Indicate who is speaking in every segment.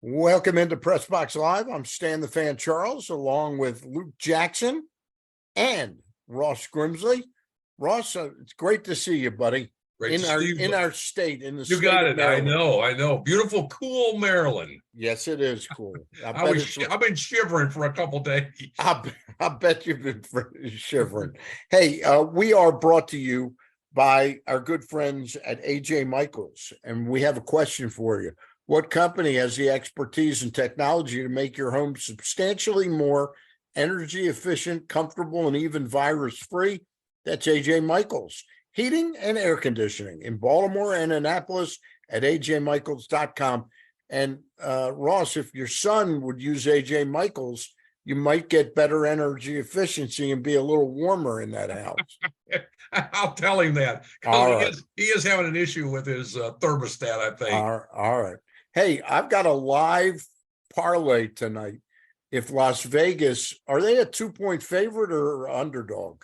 Speaker 1: Welcome into Press Box Live. I'm Stan the Fan Charles, along with Luke Jackson and Ross Grimsley. Ross, it's great to see you, buddy.
Speaker 2: Great to see you.
Speaker 1: In our state, in the
Speaker 2: You
Speaker 1: state
Speaker 2: got
Speaker 1: of
Speaker 2: it.
Speaker 1: Maryland.
Speaker 2: I know. Beautiful, cool Maryland.
Speaker 1: Yes, it is cool.
Speaker 2: I've been shivering for a couple days.
Speaker 1: I bet you've been shivering. Hey, we are brought to you by our good friends at AJ Michaels, and we have a question for you. What company has the expertise and technology to make your home substantially more energy efficient, comfortable, and even virus-free? That's AJ Michaels. Heating and air conditioning in Baltimore and Annapolis at ajmichaels.com. And Ross, if your son would use AJ Michaels, you might get better energy efficiency and be a little warmer in that house.
Speaker 2: I'll tell him that. He is having an issue with his thermostat, I think.
Speaker 1: All right. Hey, I've got a live parlay tonight. If Las Vegas, are they a 2-point favorite or underdog?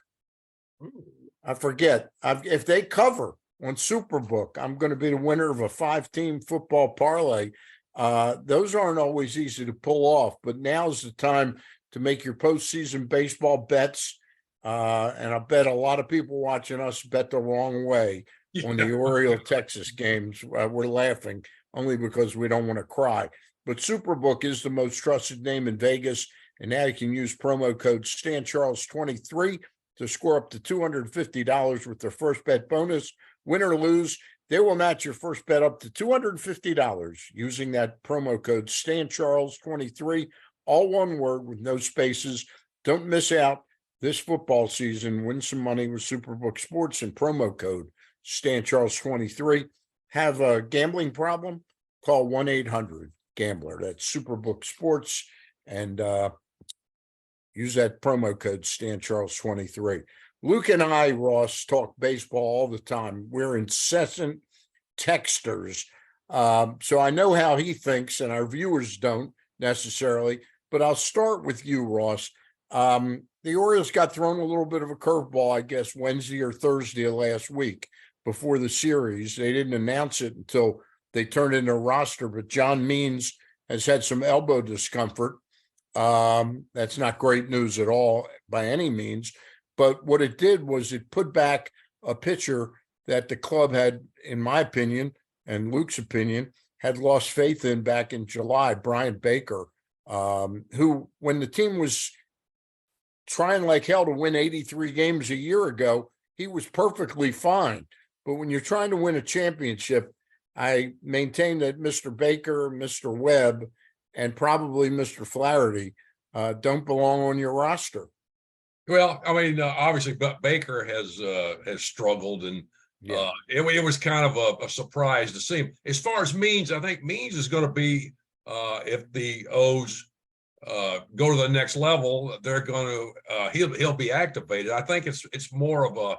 Speaker 1: I forget. If they cover on Superbook, I'm going to be the winner of a 5-team football parlay. Those aren't always easy to pull off, but now's the time to make your postseason baseball bets. And I bet a lot of people watching us bet the wrong way on the Orioles Texas games. We're laughing only because we don't want to cry. But Superbook is the most trusted name in Vegas, and now you can use promo code StanCharles23 to score up to $250 with their first bet bonus. Win or lose, they will match your first bet up to $250 using that promo code StanCharles23, all one word with no spaces. Don't miss out this football season. Win some money with Superbook Sports and promo code StanCharles23. Have a gambling problem? Call 1-800-GAMBLER. That's Superbook Sports, and use that promo code StanCharles23. Luke and I, Ross, talk baseball all the time. We're incessant texters. So I know how he thinks, and our viewers don't necessarily. But I'll start with you, Ross. The Orioles got thrown a little bit of a curveball, I guess, Wednesday or Thursday of last week before the series. They didn't announce it until they turned in their roster, but John Means has had some elbow discomfort. That's not great news at all by any means. But what it did was it put back a pitcher that the club had, in my opinion, and Luke's opinion, had lost faith in back in July, Brian Baker, who, when the team was trying like hell to win 83 games a year ago, he was perfectly fine. But when you're trying to win a championship, I maintain that Mr. Baker, Mr. Webb, and probably Mr. Flaherty don't belong on your roster.
Speaker 2: Well, I mean, obviously, Baker has struggled, and it was kind of a surprise to see him. As far as Means, I think Means is going to be, if the O's go to the next level, they're going to he'll be activated. I think it's more of a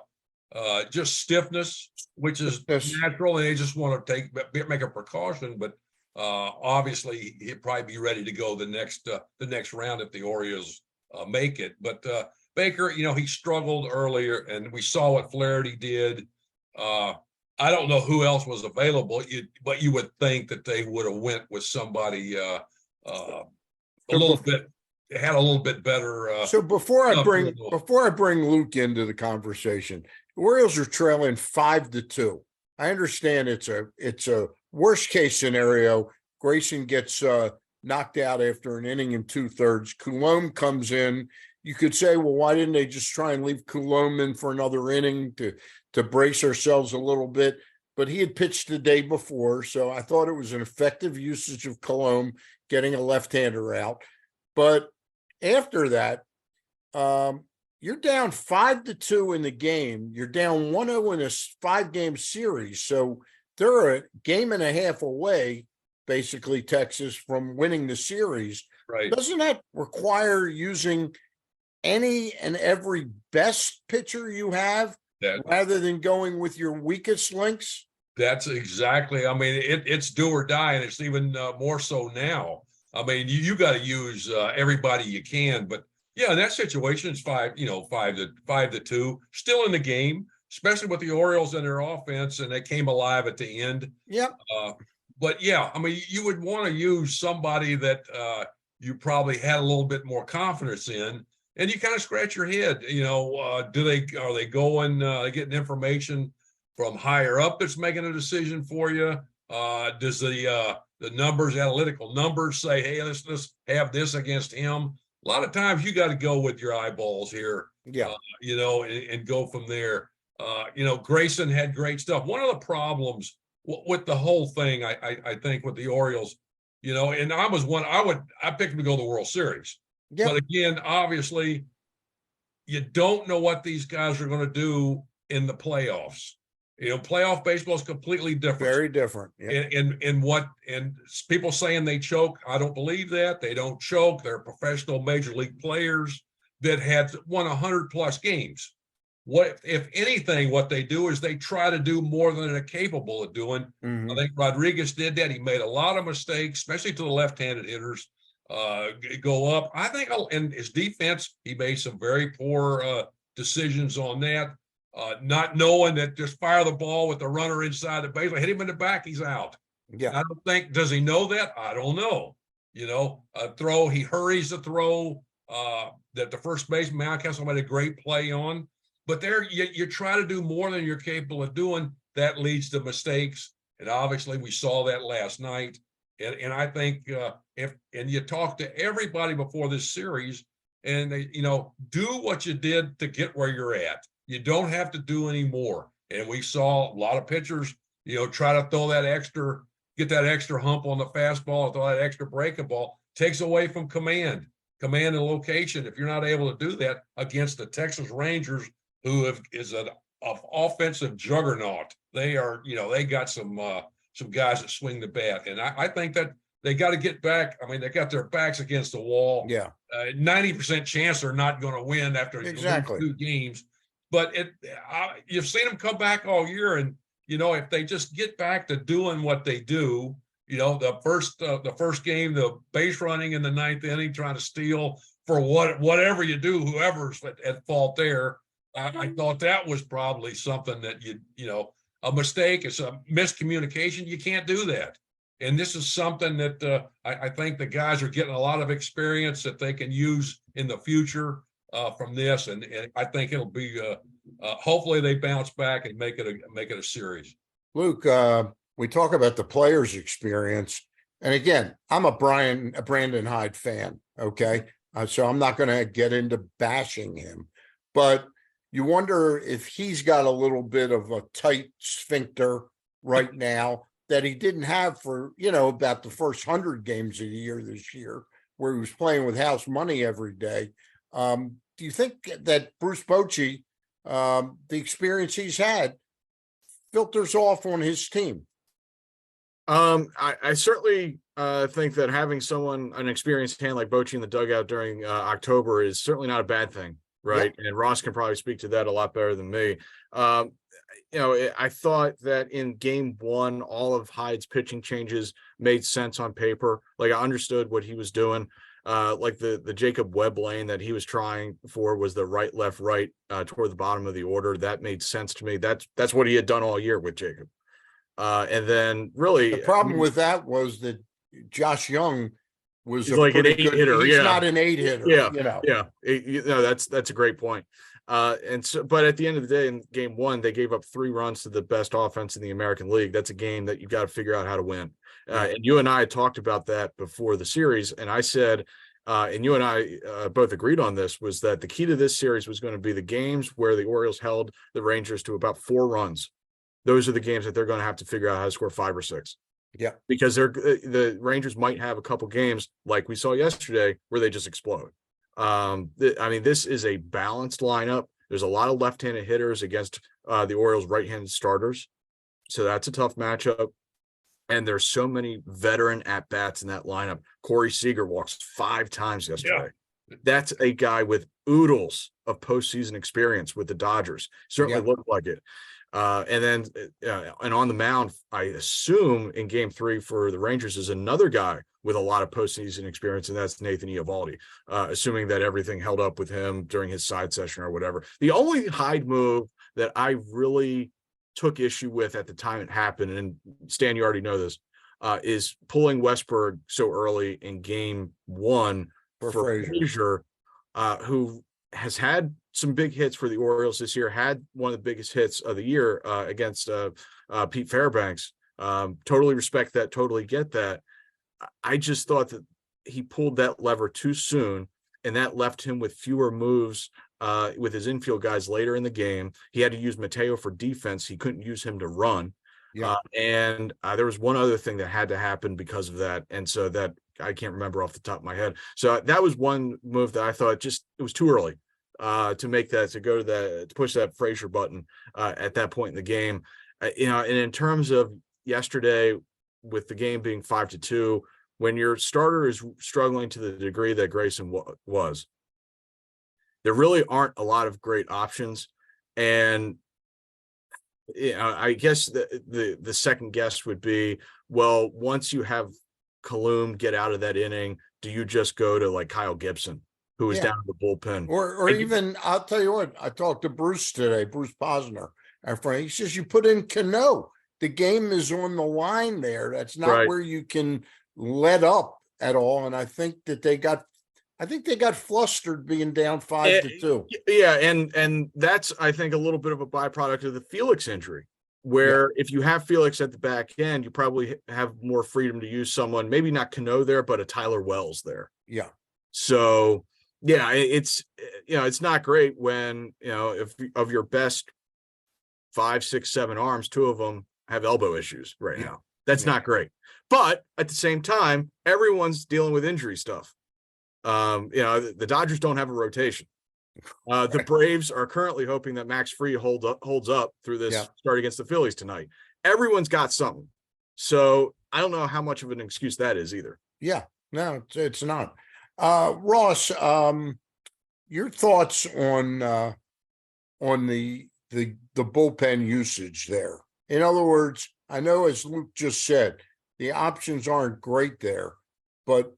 Speaker 2: just stiffness, which is natural, and they just want to make a precaution. But obviously, he'll probably be ready to go the next round if the Orioles make it. But Baker, he struggled earlier, and we saw what Flaherty did. I don't know who else was available, but you would think that they would have went with somebody a little bit better.
Speaker 1: So before I bring Luke into the conversation, the Orioles are trailing 5-2. I understand it's a worst case scenario. Grayson gets knocked out after an inning and 2/3. Coulombe comes in. You could say, well, why didn't they just try and leave Coulombe in for another inning to brace ourselves a little bit? But he had pitched the day before, so I thought it was an effective usage of Coulombe getting a left-hander out. But after that, you're down 5-2 in the game. You're down 1-0 in a 5-game series. So they're a game and a half away, basically, Texas, from winning the series.
Speaker 2: Right.
Speaker 1: Doesn't that require using any and every best pitcher you have rather than going with your weakest links?
Speaker 2: That's exactly. I mean, it's do or die, and it's even more so now. I mean, you got to use everybody you can, but yeah, in that situation, it's 5-2, still in the game, especially with the Orioles and their offense, and they came alive at the end.
Speaker 1: Yep.
Speaker 2: But yeah, I mean, you would want to use somebody that you probably had a little bit more confidence in, and you kind of scratch your head. Are they going? Getting information from higher up that's making a decision for you? Does the numbers, analytical numbers, say, hey, let's have this against him? A lot of times you got to go with your eyeballs here,
Speaker 1: Yeah.
Speaker 2: and go from there. Grayson had great stuff. One of the problems with the whole thing, I think with the Orioles, and I picked them to go to the World Series.
Speaker 1: Yeah.
Speaker 2: But again, obviously, you don't know what these guys are going to do in the playoffs. Playoff baseball is completely different.
Speaker 1: Very different. Yeah.
Speaker 2: And people saying they choke, I don't believe that. They don't choke. They're professional major league players that had won 100 plus games. What, if anything, what they do is they try to do more than they're capable of doing.
Speaker 1: Mhm.
Speaker 2: I think Rodriguez did that. He made a lot of mistakes, especially to the left-handed hitters go up. I think in his defense, he made some very poor decisions on that. Not knowing that just fire the ball with the runner inside the base, hit him in the back, he's out.
Speaker 1: Yeah.
Speaker 2: I don't think, does he know that? I don't know. A throw, he hurries the throw that the first baseman, Mountcastle, made a great play on. But there, you try to do more than you're capable of doing. That leads to mistakes, and obviously we saw that last night. And I think if you talk to everybody before this series, and they, do what you did to get where you're at. You don't have to do any more. And we saw a lot of pitchers, try to throw get that extra hump on the fastball, throw that extra breaking ball. Takes away from command and location. If you're not able to do that against the Texas Rangers, who is an offensive juggernaut. They are, they got some guys that swing the bat. And I think that they got to get back. I mean, they got their backs against the wall.
Speaker 1: Yeah.
Speaker 2: 90% chance they're not going to win after
Speaker 1: Exactly
Speaker 2: 2 games. But you've seen them come back all year. And, if they just get back to doing what they do, the first game, the base running in the 9th inning, trying to steal for whatever you do, whoever's at fault there. I thought that was probably something that a mistake. It's a miscommunication. You can't do that. And this is something that I think the guys are getting a lot of experience that they can use in the future from this. And I think it'll be hopefully they bounce back and make it a series.
Speaker 1: Luke, we talk about the players' experience. And again, I'm a Brandon Hyde fan. Okay. So I'm not going to get into bashing him, but you wonder if he's got a little bit of a tight sphincter right now that he didn't have for, about the first 100 games of the year this year, where he was playing with house money every day. Do you think that Bruce Bochy, the experience he's had, filters off on his team?
Speaker 3: I certainly think that having an experienced hand like Bochy in the dugout during October is certainly not a bad thing. Right. Yep. And Ross can probably speak to that a lot better than me. I thought that in game 1, all of Hyde's pitching changes made sense on paper. Like, I understood what he was doing. Like the Jacob Webb lane that he was trying for was the right, left, right toward the bottom of the order. That made sense to me. That's what he had done all year with Jacob. And then really
Speaker 1: the problem with that was that Josh Young was
Speaker 3: like an 8 hitter.
Speaker 1: He's not an 8 hitter.
Speaker 3: Yeah. That's a great point. But at the end of the day, in game 1, they gave up 3 runs to the best offense in the American League. That's a game that you've got to figure out how to win. And you and I had talked about that before the series. And I said, and you and I both agreed on this, was that the key to this series was going to be the games where the Orioles held the Rangers to about 4 runs. Those are the games that they're going to have to figure out how to score 5 or 6.
Speaker 1: Yeah,
Speaker 3: because the Rangers might have a couple games like we saw yesterday where they just explode. This is a balanced lineup. There's a lot of left-handed hitters against the Orioles' right-handed starters, so that's a tough matchup. And there's so many veteran at-bats in that lineup. Corey Seager walks 5 times yesterday. Yeah. That's a guy with oodles of postseason experience with the Dodgers. Certainly looked like it. And on the mound, I assume in game 3 for the Rangers is another guy with a lot of postseason experience, and that's Nathan Eovaldi, assuming that everything held up with him during his side session or whatever. The only Hyde move that I really took issue with at the time it happened, and Stan, you already know this, is pulling Westberg so early in game one for Frazier, who has had some big hits for the Orioles this year, had one of the biggest hits of the year against Pete Fairbanks. Totally respect that, totally get that. I just thought that he pulled that lever too soon, and that left him with fewer moves with his infield guys later in the game. He had to use Mateo for defense. He couldn't use him to run. Yeah. And there was one other thing that had to happen because of that. And so that I can't remember off the top of my head. So that was one move that I thought it was too early to make that, to push that Frazier button at that point in the game. And in terms of yesterday, with the game being 5-2, when your starter is struggling to the degree that Grayson was, there really aren't a lot of great options. And I guess the second guess would be, well, once you have Kalum get out of that inning, do you just go to like Kyle Gibson, who is down in the bullpen?
Speaker 1: Or even, I'll tell you what, I talked to Bruce today, Bruce Posner, our friend. He says you put in Cano. The game is on the line there. That's not where you can let up at all. And I think that they got flustered being down 5-2.
Speaker 3: Yeah, and that's, I think, a little bit of a byproduct of the Felix injury, where if you have Felix at the back end, you probably have more freedom to use someone, maybe not Cano there, but a Tyler Wells there.
Speaker 1: Yeah.
Speaker 3: So yeah, it's not great when, if of your best 5, 6, 7 arms, 2 of them have elbow issues right now. That's not great. But at the same time, everyone's dealing with injury stuff. The Dodgers don't have a rotation. The Braves are currently hoping that Max Fried holds up through this start against the Phillies tonight. Everyone's got something. So I don't know how much of an excuse that is either.
Speaker 1: Yeah, no, it's not. Ross, your thoughts on the bullpen usage there? In other words, I know, as Luke just said, the options aren't great there, but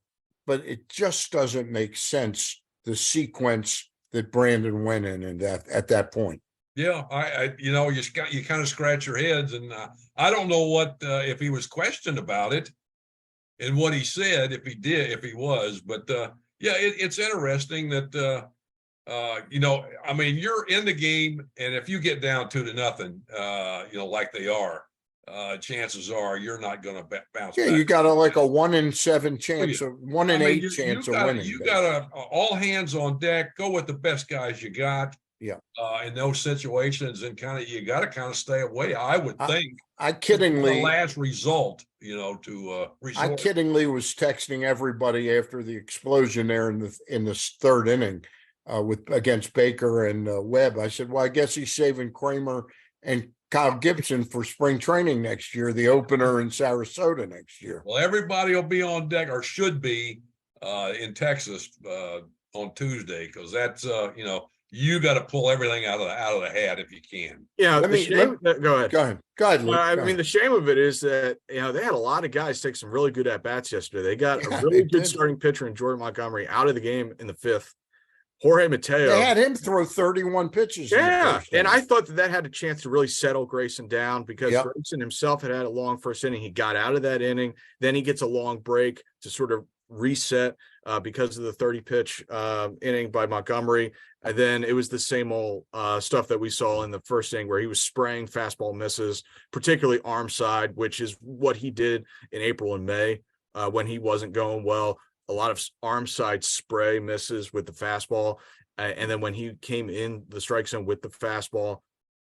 Speaker 1: it just doesn't make sense, the sequence that Brandon went in and at that point.
Speaker 2: Yeah, you kind of scratch your heads, and I don't know what if he was questioned about it and what he said, if he was, but it's interesting that you're in the game, and if you get down 2-0, like they are, chances are you're not going to bounce back.
Speaker 1: You got a 1 in 7 chance, or 1 in 8 chance of winning.
Speaker 2: You got a all hands on deck. Go with the best guys you got.
Speaker 1: Yeah.
Speaker 2: In those situations, and you got to kind of stay away. I would think.
Speaker 1: I kiddingly
Speaker 2: the last result, to resort.
Speaker 1: I kiddingly was texting everybody after the explosion there in the third inning against Baker and Webb. I said, well, I guess he's saving Kramer and Kyle Gibson for spring training next year, the opener in Sarasota next year.
Speaker 2: Well, everybody will be on deck, or should be, in Texas on Tuesday, because that's you got to pull everything out of the hat if you can.
Speaker 3: Yeah, go ahead.
Speaker 1: Go ahead, Luke.
Speaker 3: The shame of it is that they had a lot of guys take some really good at bats yesterday. They got a really good starting pitcher in Jordan Montgomery out of the game in the 5th. Jorge Mateo.
Speaker 1: They had him throw 31 pitches.
Speaker 3: Yeah, and I thought that had a chance to really settle Grayson down, because Grayson himself had a long first inning. He got out of that inning. Then he gets a long break to sort of reset because of the 30-pitch inning by Montgomery. And then it was the same old stuff that we saw in the first inning, where he was spraying fastball misses, particularly arm side, which is what he did in April and May when he wasn't going well. A lot of arm side spray misses with the fastball. And then when he came in the strike zone with the fastball,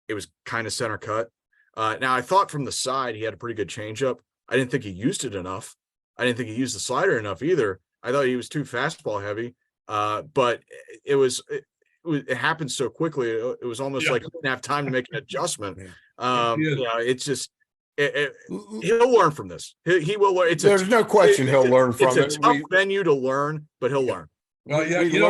Speaker 3: it was kind of center cut. Now, I thought from the side, he had a pretty good changeup. I didn't think he used it enough. I didn't think he used the slider enough either. I thought he was too fastball heavy. But it happened so quickly. It was almost like he didn't have time to make an adjustment. It's just, he'll learn from this. He will learn.
Speaker 1: There's no question he'll learn from it.
Speaker 3: It's a tough venue to learn, but he'll learn.
Speaker 2: Well,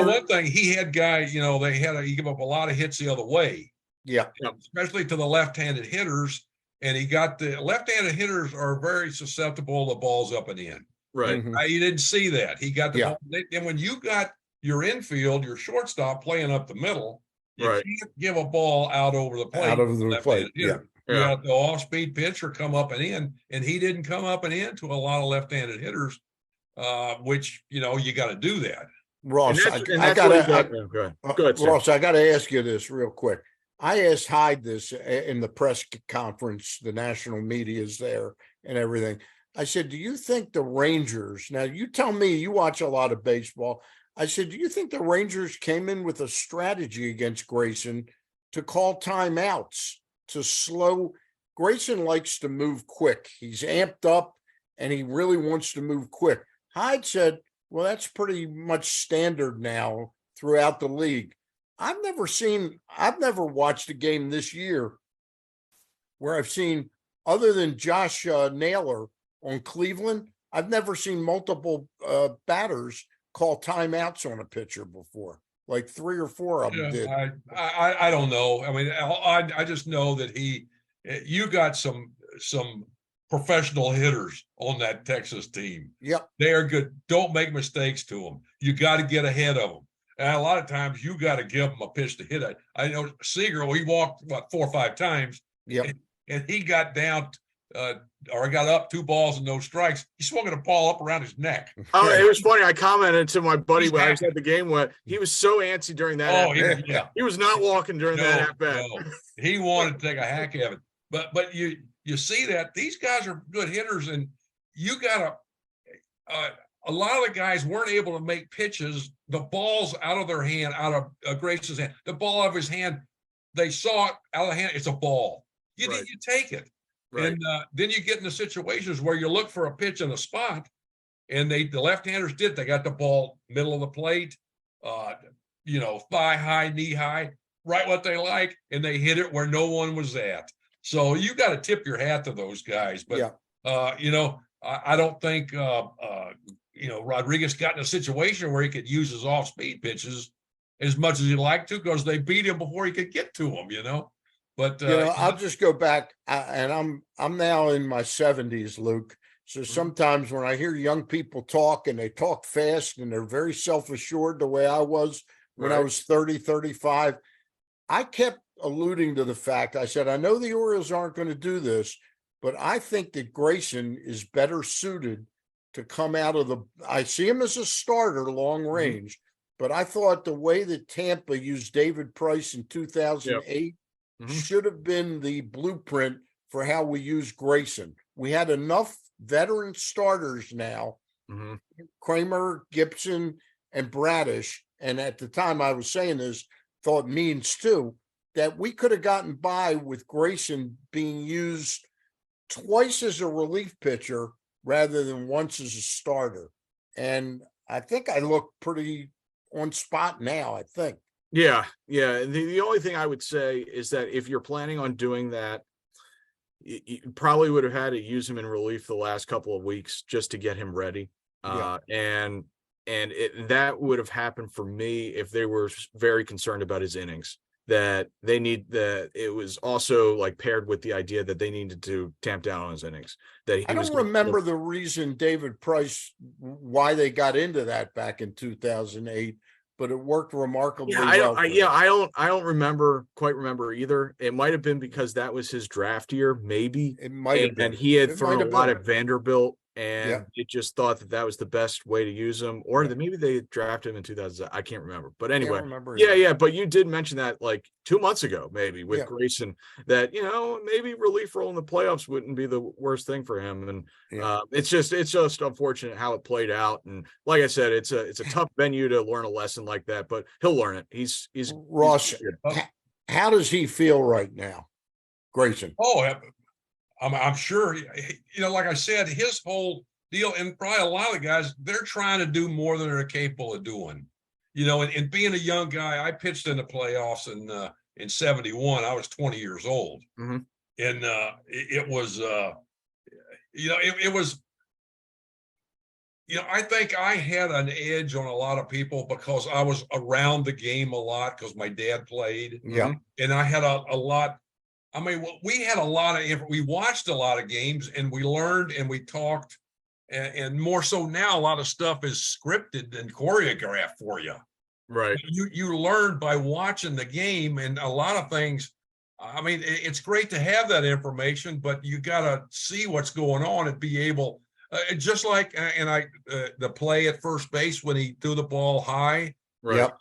Speaker 2: one thing, he had guys, he gave up a lot of hits the other way.
Speaker 1: Yeah.
Speaker 2: Especially to the left-handed hitters. And he got the left-handed hitters are very susceptible to balls up and in.
Speaker 3: Right.
Speaker 1: Mm-hmm.
Speaker 2: You didn't see that. He got the ball. And when you got your infield, your shortstop playing up the middle, You
Speaker 3: Right.
Speaker 2: can't give a ball out over the plate.
Speaker 1: Out of the plate, yeah.
Speaker 2: You
Speaker 3: Yeah.
Speaker 2: got the off-speed pitcher come up and in, and he didn't come up and in to a lot of left-handed hitters, which, you got to do that.
Speaker 1: Ross,
Speaker 3: And
Speaker 1: I
Speaker 3: that's what he
Speaker 1: gotta,
Speaker 3: got. Go ahead, Sam.
Speaker 1: Ross, I gotta ask you this real quick. I asked Hyde this in the press conference, the national media is there and everything. I said, do you think the Rangers, now you tell me, you watch a lot of baseball. I said, do you think the Rangers came in with a strategy against Grayson to call timeouts, to slow? Grayson likes to move quick. He's amped up and he really wants to move quick. Hyde said, well, that's pretty much standard now throughout the league. I've never watched a game this year where I've seen, other than Josh Naylor on Cleveland, I've never seen multiple batters call timeouts on a pitcher before. Like 3 or 4 of them did.
Speaker 2: I don't know. I mean, I just know that you got some professional hitters on that Texas team.
Speaker 1: Yep.
Speaker 2: They are good. Don't make mistakes to them. You got to get ahead of them. And a lot of times you got to give them a pitch to hit it. I know Seager, he walked 4 or 5 times.
Speaker 1: Yep.
Speaker 2: And he got down or got up 2 balls and no strikes. He swung a ball up around his neck.
Speaker 3: Oh, it was funny. I commented to my buddy when I was at the game. He was so antsy during that. He was not walking during that at bat.
Speaker 2: No. He wanted to take a hack at it. But you see that these guys are good hitters, and you got a lot of the guys weren't able to make pitches. The ball's out of their hand, out of Grayson's hand. The ball out of his hand, they saw it out of the hand. It's a ball. You take it. Right. And then you get into situations where you look for a pitch in a spot, and the left-handers did. They got the ball middle of the plate, thigh high, knee high, right what they like, and they hit it where no one was at. So you got to tip your hat to those guys. But I don't think Rodriguez got in a situation where he could use his off-speed pitches as much as he'd like to, because they beat him before he could get to them. But
Speaker 1: I'll just go back, and I'm now in my 70s, Luke. So sometimes when I hear young people talk, and they talk fast and they're very self-assured the way I was when I was 30, 35, I kept alluding to the fact, I said, I know the Orioles aren't going to do this, but I think that Grayson is better suited to come out of I see him as a starter long range, but I thought the way that Tampa used David Price in 2008 should have been the blueprint for how we use Grayson. We had enough veteran starters now, Kramer, Gibson, and Bradish. And at the time I was saying this, thought Means too, that we could have gotten by with Grayson being used twice as a relief pitcher rather than once as a starter. And I think I look pretty on spot now, I think.
Speaker 3: Yeah. The only thing I would say is that if you're planning on doing that, you probably would have had to use him in relief the last couple of weeks just to get him ready. And that would have happened for me if they were very concerned about his innings. That it was also like paired with the idea that they needed to tamp down on his innings. That
Speaker 1: I don't remember the reason David Price, why they got into that back in 2008, but it worked remarkably well.
Speaker 3: I don't quite remember either. It might have been because that was his draft year, maybe.
Speaker 1: It might have been.
Speaker 3: And he had thrown a lot at Vanderbilt, and it just thought that was the best way to use him, or that maybe they drafted him in 2000. I can't remember, but anyway, but you did mention that like 2 months ago, maybe with Grayson, that maybe relief role in the playoffs wouldn't be the worst thing for him, and it's just unfortunate how it played out. And like I said, it's a tough venue to learn a lesson like that, but he'll learn it. He's
Speaker 1: Ross. How does he feel right now, Grayson?
Speaker 2: I'm sure, like I said, his whole deal, and probably a lot of the guys, they're trying to do more than they're capable of doing. And being a young guy, I pitched in the playoffs in 71. I was 20 years old. And it was, I think I had an edge on a lot of people because I was around the game a lot because my dad played. And I had a lot. I mean, we had a lot of, we watched a lot of games, and we learned and we talked, and more so now, a lot of stuff is scripted and choreographed for you.
Speaker 3: Right.
Speaker 2: You learn by watching the game, and a lot of things. I mean, it's great to have that information, but you got to see what's going on and be able, just like, the play at first base when he threw the ball high,
Speaker 3: Right.
Speaker 1: Yep.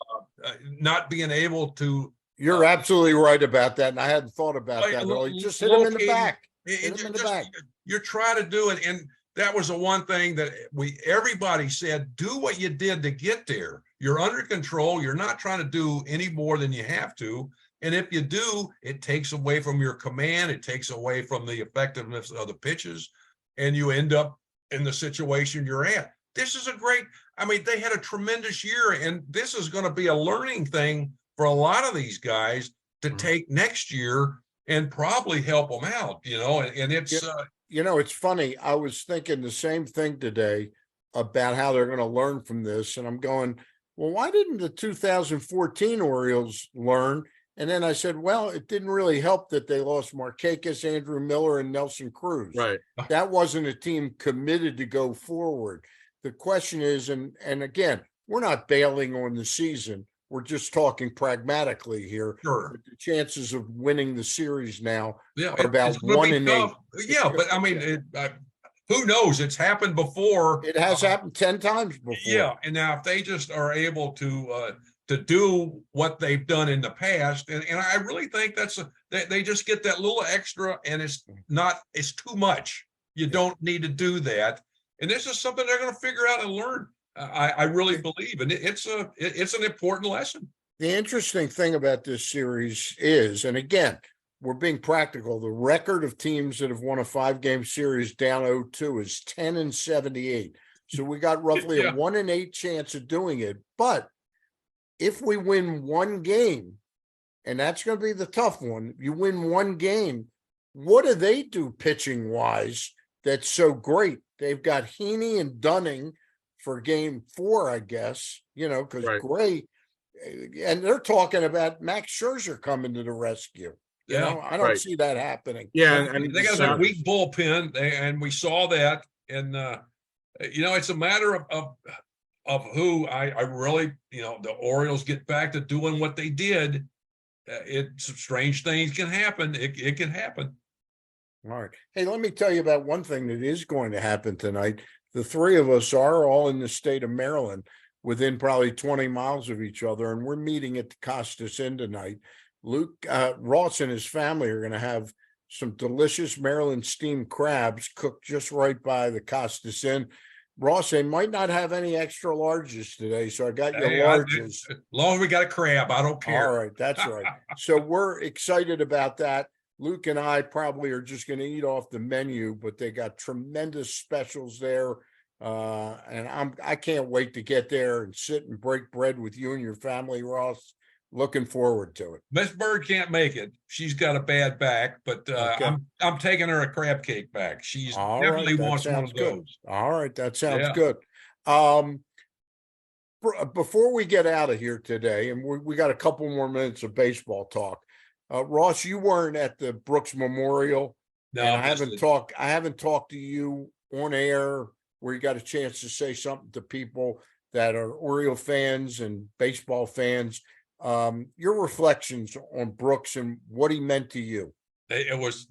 Speaker 2: not being able to.
Speaker 1: You're absolutely right about that. And I hadn't thought about that. Just hit him in the back. Hit him in the back.
Speaker 2: You're trying to do it. And that was the one thing that everybody said, do what you did to get there. You're under control. You're not trying to do any more than you have to. And if you do, it takes away from your command. It takes away from the effectiveness of the pitches. And you end up in the situation you're at. This is they had a tremendous year. And this is going to be a learning thing for a lot of these guys to take next year and probably help them out, and it's,
Speaker 1: it's funny. I was thinking the same thing today about how they're going to learn from this. And I'm going, well, why didn't the 2014 Orioles learn? And then I said, well, it didn't really help that they lost Markakis, Andrew Miller, and Nelson Cruz.
Speaker 3: Right.
Speaker 1: That wasn't a team committed to go forward. The question is, and again, we're not bailing on the season. We're just talking pragmatically here.
Speaker 2: Sure.
Speaker 1: The chances of winning the series now are
Speaker 2: about
Speaker 1: about 1 in 8.
Speaker 2: Yeah, but I mean, who knows? It's happened before.
Speaker 1: It has happened 10 times before.
Speaker 2: Yeah, and now if they just are able to do what they've done in the past, and I really think they just get that little extra, and it's too much. You don't need to do that, and this is something they're going to figure out and learn. I really believe, and it's an important lesson.
Speaker 1: The interesting thing about this series is, and again, we're being practical, the record of teams that have won a 5-game series down 0-2 is 10-78. So we got roughly a 1 in 8 chance of doing it. But if we win one game, and that's going to be the tough one, you win one game, what do they do pitching wise that's so great? They've got Heaney and Dunning for game 4, I guess, because Gray, and they're talking about Max Scherzer coming to the rescue. I don't see that happening.
Speaker 3: Yeah,
Speaker 2: and they got a weak bullpen, and we saw that. And it's a matter of who I really, the Orioles get back to doing what they did. Strange things can happen. It can happen.
Speaker 1: All right. Hey, let me tell you about one thing that is going to happen tonight. The three of us are all in the state of Maryland, within probably 20 miles of each other, and we're meeting at the Costas Inn tonight. Ross and his family are going to have some delicious Maryland steamed crabs cooked just right by the Costas Inn. Ross, they might not have any extra larges today, so I got your larges.
Speaker 2: As long as we got a crab, I don't care.
Speaker 1: All right, that's right. So we're excited about that. Luke and I probably are just going to eat off the menu, but they got tremendous specials there. And I can't wait to get there and sit and break bread with you and your family, Ross. Looking forward to it.
Speaker 2: Miss Bird can't make it. She's got a bad back, but I'm taking her a crab cake back. She's definitely wants one of those.
Speaker 1: All right, that sounds good. Before we get out of here today, and we got a couple more minutes of baseball talk. Ross, you weren't at the Brooks Memorial.
Speaker 2: No,
Speaker 1: I haven't talked to you on air where you got a chance to say something to people that are Oriole fans and baseball fans. Your reflections on Brooks and what he meant to you.
Speaker 2: It was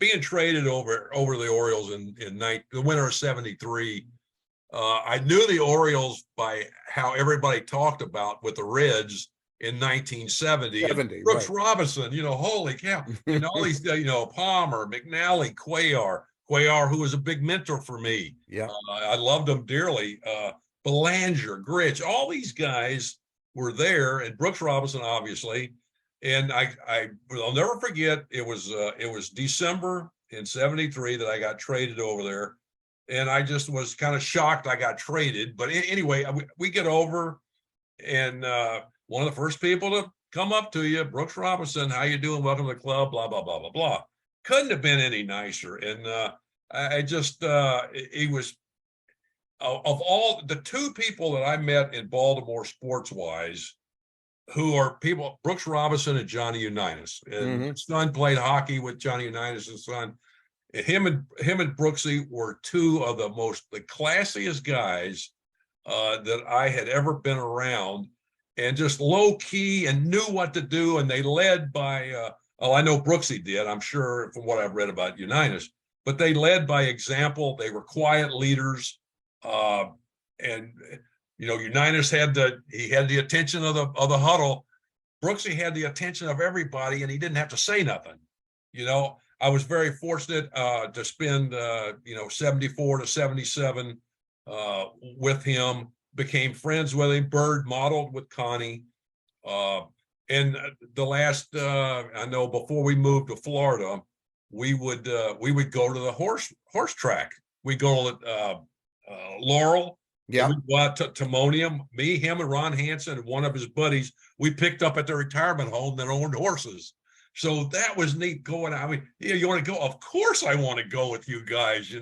Speaker 2: being traded over the Orioles in the winter of '73. I knew the Orioles by how everybody talked about with the Reds in 1970. Brooks Robinson, holy cow, and all these, Palmer, McNally, Cuellar, who was a big mentor for me.
Speaker 1: Yeah,
Speaker 2: I loved him dearly. Belanger, Gritch, all these guys were there, and Brooks Robinson, obviously. And I'll never forget, it was December in '73 that I got traded over there. And I just was kind of shocked I got traded. But anyway, we get over, and one of the first people to come up to you, Brooks Robinson, how you doing? Welcome to the club, blah, blah, blah, blah, blah. Couldn't have been any nicer. And he was, of all the two people that I met in Baltimore sports-wise, who are people, Brooks Robinson and Johnny Unitas. And his son played hockey with Johnny Unitas' son. Him and Brooksy were two of the classiest guys that I had ever been around. and just low key and knew what to do. And they led by, I know Brooksy did, I'm sure from what I've read about Unitas, but they led by example. They were quiet leaders. And, Unitas had the attention of the huddle. Brooksy had the attention of everybody, and he didn't have to say nothing. I was very fortunate to spend 74 to 77 with him, became friends with him. Bird modeled with Connie. And the last, I know before we moved to Florida, we would go to the horse track. We go to Laurel.
Speaker 1: Yeah.
Speaker 2: We go out to Timonium. Me, him, and Ron Hansen and one of his buddies, we picked up at the retirement home that owned horses. So that was neat going. I mean, you want to go? Of course I want to go with you guys,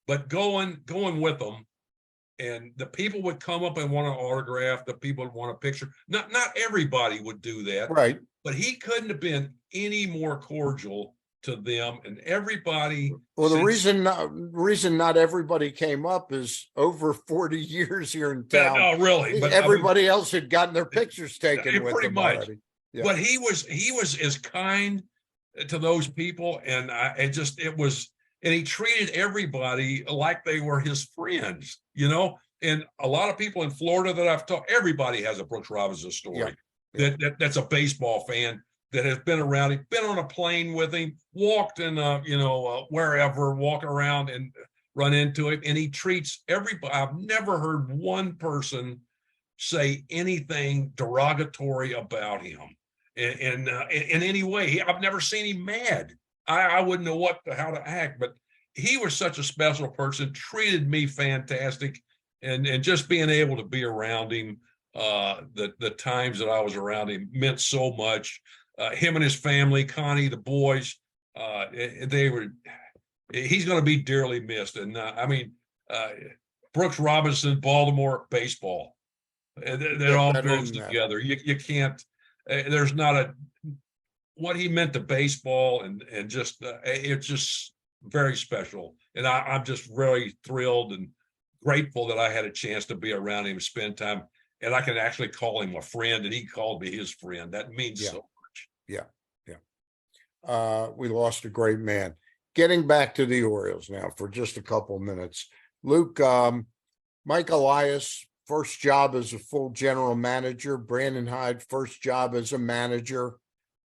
Speaker 2: but going with them. And the people would come up and want an autograph. The people would want a picture. Not everybody would do that.
Speaker 1: Right.
Speaker 2: But he couldn't have been any more cordial to them. And everybody.
Speaker 1: Well, the reason not everybody came up is over 40 years here in town.
Speaker 2: No, really. But
Speaker 1: everybody else had gotten their pictures taken with them
Speaker 2: much.
Speaker 1: already. Yeah.
Speaker 2: But he was as kind to those people. And and he treated everybody like they were his friends, and a lot of people in Florida that I've talked, everybody has a Brooks Robinson story. Yeah. That's a baseball fan that has been around him, been on a plane with him, walked in, wherever, walking around and run into him. And he treats everybody. I've never heard one person say anything derogatory about him in any way. I've never seen him mad. I wouldn't know how to act, but he was such a special person, treated me fantastic, and just being able to be around him, the times that I was around him meant so much. Him and his family, Connie, the boys, he's going to be dearly missed. And Brooks Robinson, Baltimore baseball, it all goes together. You can't, there's not what he meant to baseball and just it's just very special. And I'm just really thrilled and grateful that I had a chance to be around him, spend time, and I can actually call him a friend, and he called me his friend. That means so much.
Speaker 1: Yeah. We lost a great man. Getting back to the Orioles now for just a couple minutes. Luke, Mike Elias, first job as a full general manager. Brandon Hyde, first job as a manager.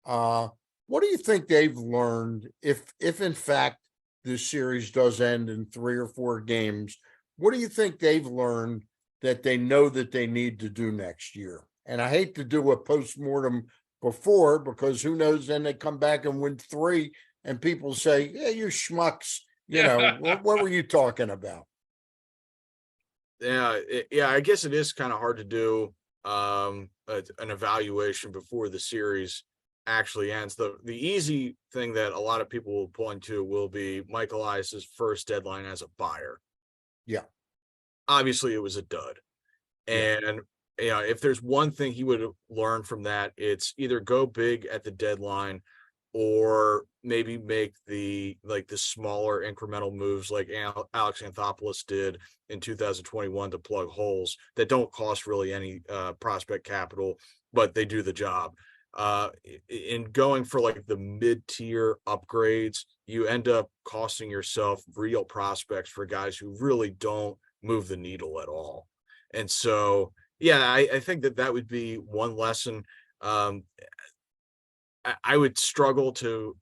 Speaker 1: What do you think they've learned if in fact this series does end in 3 or 4 games? What do you think they've learned that they know that they need to do next year? And I hate to do a postmortem before, because who knows, then they come back and win 3 and people say, yeah, you schmucks, what were you talking about?
Speaker 3: Yeah, I guess it is kind of hard to do an evaluation before the series actually ends. The easy thing that a lot of people will point to will be Mike Elias's first deadline as a buyer.
Speaker 1: Yeah.
Speaker 3: Obviously it was a dud. And if there's one thing he would have learned from that, it's either go big at the deadline or maybe make the smaller incremental moves like Alex Anthopoulos did in 2021 to plug holes that don't cost really any prospect capital, but they do the job. In going for like the mid-tier upgrades, you end up costing yourself real prospects for guys who really don't move the needle at all. And so, I think that would be one lesson. I would struggle to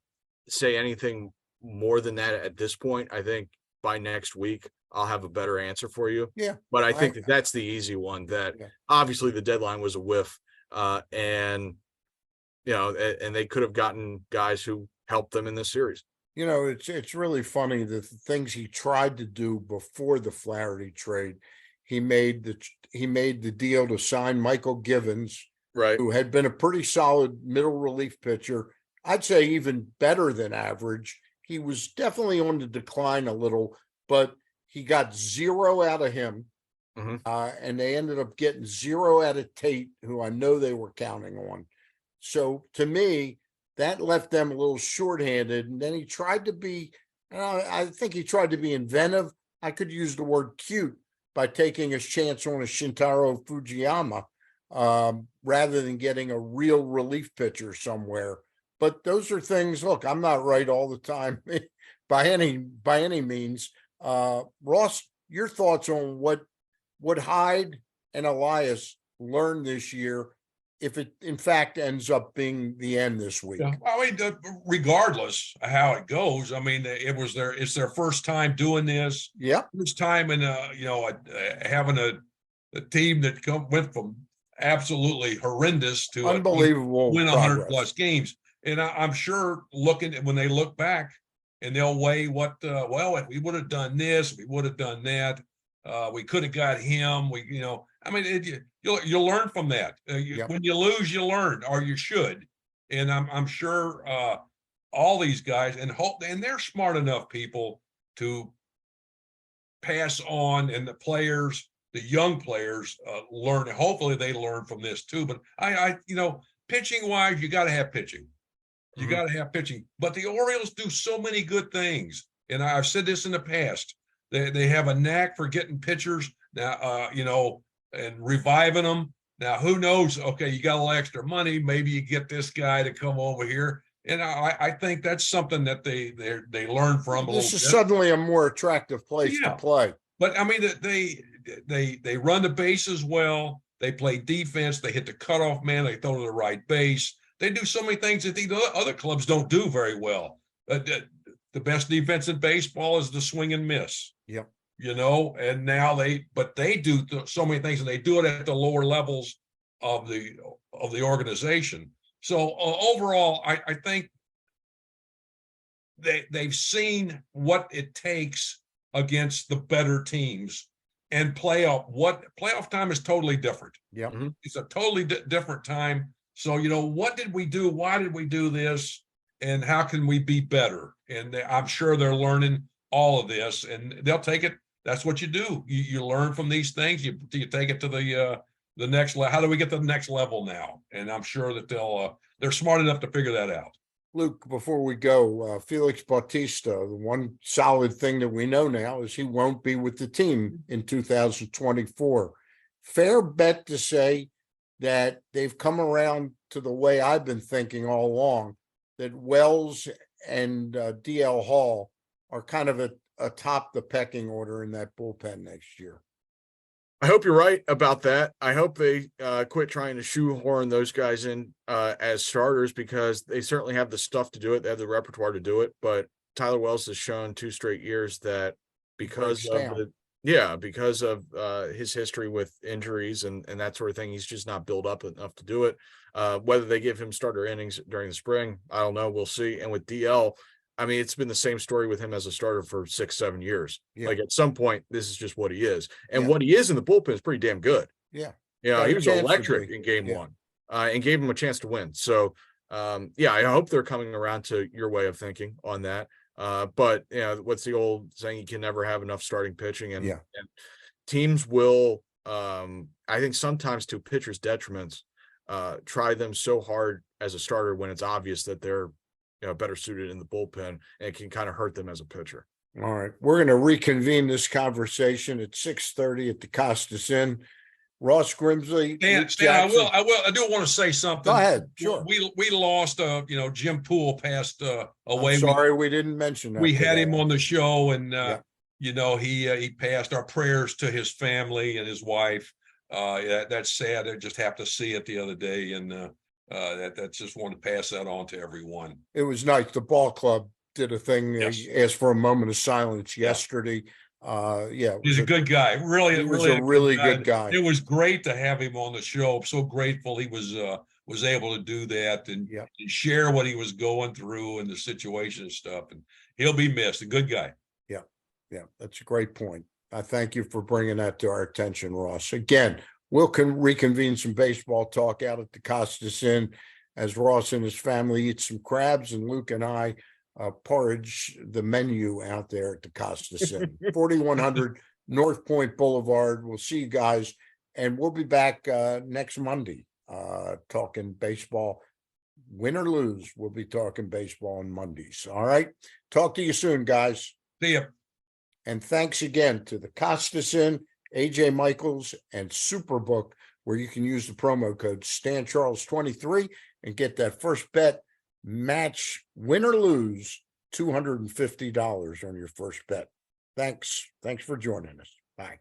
Speaker 3: say anything more than that at this point. I think by next week, I'll have a better answer for you.
Speaker 1: Yeah.
Speaker 3: But I think that's the easy one, that obviously the deadline was a whiff, and they could have gotten guys who helped them in this series.
Speaker 1: It's really funny the things he tried to do before the Flaherty trade. He made the deal to sign Michael Givens,
Speaker 3: right,
Speaker 1: who had been a pretty solid middle relief pitcher. I'd say even better than average. He was definitely on the decline a little, but he got 0 out of him.
Speaker 3: Mm-hmm.
Speaker 1: And they ended up getting 0 out of Tate, who I know they were counting on. So to me, that left them a little shorthanded. And then he tried to be, I think he tried to be inventive. I could use the word cute by taking his chance on a Shintaro Fujiyama. rather than getting a real relief pitcher somewhere. But those are things, look, I'm not right all the time by any means. Ross, your thoughts on what Hyde and Elias learned this year, if it in fact ends up being the end this week?
Speaker 2: Yeah. I mean, regardless of how it goes, I mean, it's their first time doing this.
Speaker 1: Yeah.
Speaker 2: First time in having a team that went from absolutely horrendous to
Speaker 1: Unbelievable
Speaker 2: win 100
Speaker 1: progress.
Speaker 2: plus games. And I'm sure when they look back and they'll weigh what, if we would have done this, we would have done that. We could have got him. You'll learn from that. When you lose, you learn, or you should. And I'm sure all these guys and they're smart enough people to pass on, and the young players learn. Hopefully they learn from this too. But pitching wise, you got to have pitching. You got to have pitching. But the Orioles do so many good things. And I've said this in the past. They have a knack for getting pitchers now, and reviving them. Now, who knows? Okay, you got a little extra money. Maybe you get this guy to come over here. And I think that's something that they learn from.
Speaker 1: This is suddenly a more attractive place to play.
Speaker 2: But I mean, they run the bases well. They play defense. They hit the cutoff man. They throw to the right base. They do so many things that the other clubs don't do very well. The best defense in baseball is the swing and miss.
Speaker 1: Yep.
Speaker 2: And now they do so many things, and they do it at the lower levels of the organization. So overall, I think they've seen what it takes against the better teams, and playoff time is totally different.
Speaker 1: Yeah,
Speaker 2: it's a totally different time. So what did we do? Why did we do this? And how can we be better? And I'm sure they're learning all of this, and they'll take it. That's what you do. You learn from these things. You take it to the next level. How do we get to the next level now? And I'm sure that they're smart enough to figure that out.
Speaker 1: Luke, before we go, Felix Bautista, the one solid thing that we know now is he won't be with the team in 2024. Fair bet to say that they've come around to the way I've been thinking all along, that Wells and DL Hall are kind of atop the pecking order in that bullpen next year.
Speaker 3: I hope you're right about that. I hope they quit trying to shoehorn those guys in as starters, because they certainly have the stuff to do it. They have the repertoire to do it. But Tyler Wells has shown 2 straight years that because of his history with injuries and that sort of thing, he's just not built up enough to do it. Whether they give him starter innings during the spring, I don't know. We'll see. And with DL, I mean, it's been the same story with him as a starter for 6-7 years. Yeah. Like at some point, this is just what he is. And what he is in the bullpen is pretty damn good.
Speaker 1: Yeah.
Speaker 3: He was electric in game 1 and gave him a chance to win. So, I hope they're coming around to your way of thinking on that. But what's the old saying? You can never have enough starting pitching, and teams will, I think sometimes to pitchers' detriments, try them so hard as a starter when it's obvious that they're better suited in the bullpen, and it can kind of hurt them as a pitcher.
Speaker 1: All right. We're going to reconvene this conversation at 6:30 at the Costas Inn. Ross Grimsley.
Speaker 2: Stan, I do want to say something.
Speaker 1: Go ahead. Sure.
Speaker 2: We lost, Jim Poole passed away.
Speaker 1: I'm sorry, we didn't mention that.
Speaker 2: We had him on the show, and he passed. Our prayers to his family and his wife. That's sad. I just happened to see it the other day, and that's just wanted to pass that on to everyone.
Speaker 1: It was nice. The ball club did a thing. Yes. They asked for a moment of silence yesterday.
Speaker 2: He's a good guy. Really
Speaker 1: a really good guy.
Speaker 2: It was great to have him on the show. I'm so grateful he was able to do that and share what he was going through and the situation and stuff. And he'll be missed. A good guy.
Speaker 1: Yeah, that's a great point. I thank you for bringing that to our attention, Ross. Again, we'll reconvene some baseball talk out at the Costas Inn as Ross and his family eat some crabs, and Luke and I porridge the menu out there at the Costas Inn. 4100 North Point Boulevard. We'll see you guys, and we'll be back next Monday talking baseball. Win or lose, we'll be talking baseball on Mondays. All right. Talk to you soon, guys.
Speaker 2: See ya.
Speaker 1: And thanks again to the Costas Inn AJ Michaels, and Superbook, where you can use the promo code StanCharles23 and get that first bet match, win or lose, $250 on your first bet. Thanks for joining us. Bye.